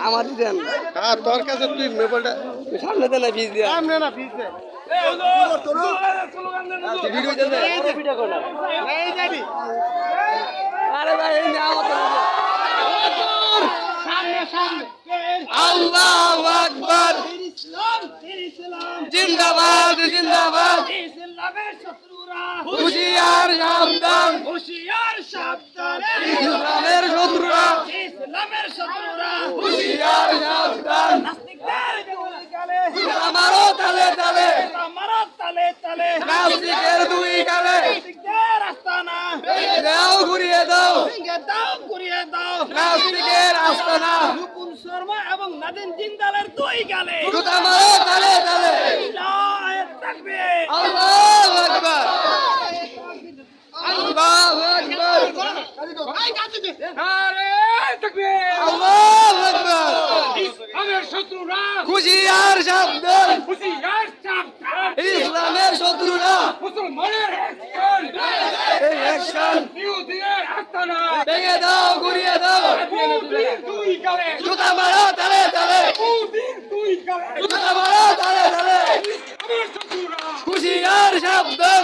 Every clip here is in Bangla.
আমার দেন। হ্যাঁ তোর কাছে তুই মোবাইলটা সামনে দেন না ফিজ দিয়া। সামনে না পিছে ভিডিও দেন। ভিডিও করো। এই যাবি আরে ভাই এই আমার তো সামনে সামনে আল্লাহু আকবার। জিন্দাবাদ জিন্দাবাদ। ইসলামের শত্রুরা হুশিয়ার সাবধান। হুঁশিয়ার সাবধান ইসলামের শত্রুরা ইসলামের শত্রুরা হুশিয়ার সাবধান। নাস্তিকদের দুই গালে আমারও তালে তালে আমারা তালে তালে নাস্তিকের দুই গালে নাস্তিকদের আস্তানা দাও ঘুরিয়ে দাও ভেঙে দাও ঘুরিয়ে দাও নাস্তিকের আস্তানা নুপুর শর্মা এবং নাদিম জিন্দালের দুই গালে জুতা মারো তালে তালে নারায়ে তাকবীর আল্লাহু আকবার আল্লাহু আকবার নারায়ে তাকবীর আল্লাহু আকবার ইসলামের শত্রুরা হুশিয়ার সাবধান হুঁশিয়ার সাবধান ইসলামের শত্রুরা মুসলমানের অ্যাকশন এই অ্যাকশন ইহুদিদের আস্তানা ভেঙে দাও ঘুরিয়ে দাও ইহুদির দুই গালে জুতা মারো তালে তালে ইহুদির দুই গালে জুতা মারো তালে তালে আমার শত্রুরা হুশিয়ার সাবধান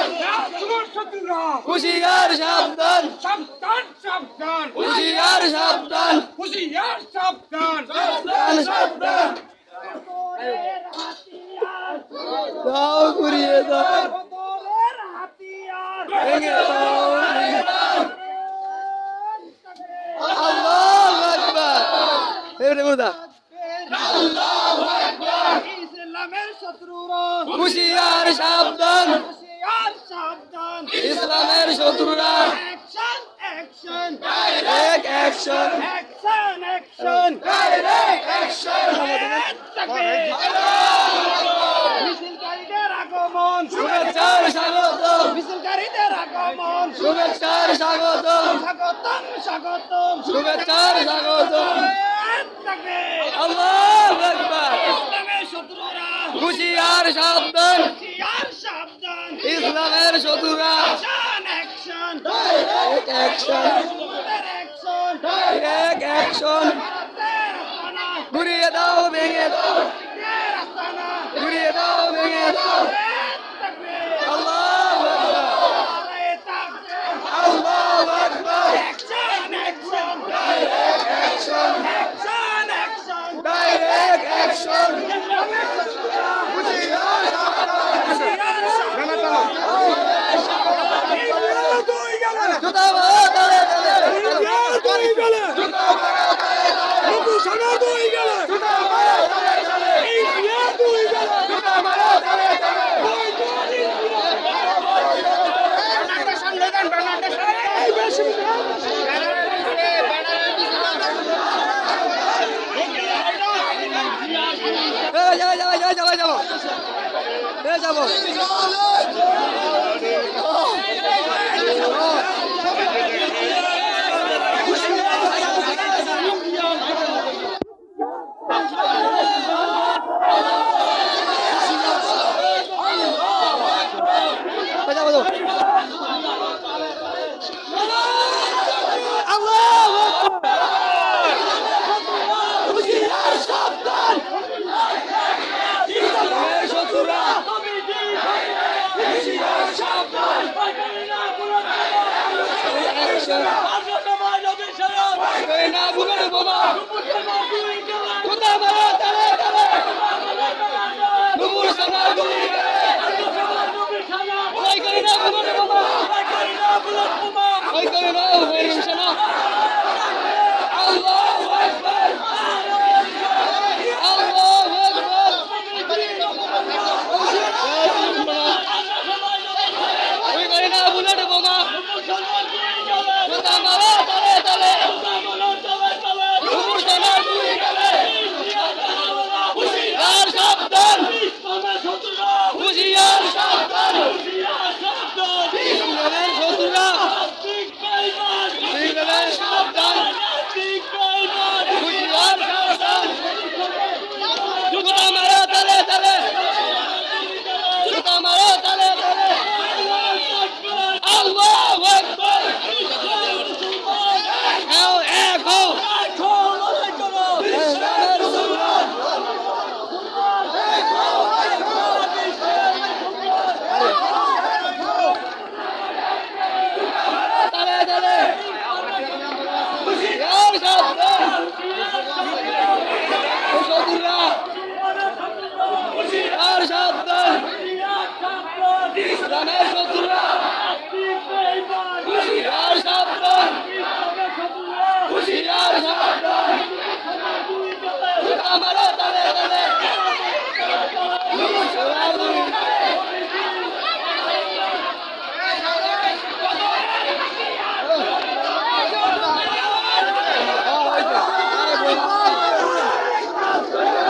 আমার শত্রুরা হুশিয়ার সাবধান সাবধান সাবধান হুশিয়ার সাবধান হুঁশিয়ার সাবধান সাবধান সাবধান দাও ঘুরিয়ে দাও বদলের হাতিয়ার ভেঙে দাও ভেঙে দাও। আল্লাহু আকবার এবারে মুর্দা ইসলামের শত্রুরা হুশিয়ার সাবধান হুঁশিয়ার সাবধান ইসলামের শত্রুরা action action direct action action action direct action মিছিলকারীদের আগমন শুভেচ্ছার স্বাগত মিছিলকারীদের আগমন শুভেচ্ছার স্বাগত স্বাগতম স্বাগতম শুভেচ্ছার স্বাগত তাকবীর আল্লাহু আকবার ইসলামের শত্রুরা হুশিয়ার সাবধান হুঁশিয়ার সাবধান ইসলামের শত্রুরা অ্যাকশন অ্যাকশন ডাইরেক্ট অ্যাকশন মুসলমানদের অ্যাকশন ডাইরেক্ট অ্যাকশন ভারতের আস্তানা ঘুরিয়ে দাও ভেঙে দাও নাস্তিকদের আস্তানা ঘুরিয়ে দাও ভেঙে দাও তাকবীর আল্লাহু আকবার নারায়ে তাকবীর আল্লাহু আকবার action action action action action direct action হুঁশিয়ার সাবধান জুতা মারো তালে তালে জুতা মারো তালে তালে জুতা মারো তালে তালে জুতা মারো তালে তালে যাবো যাবো যাবো যাবো যাবো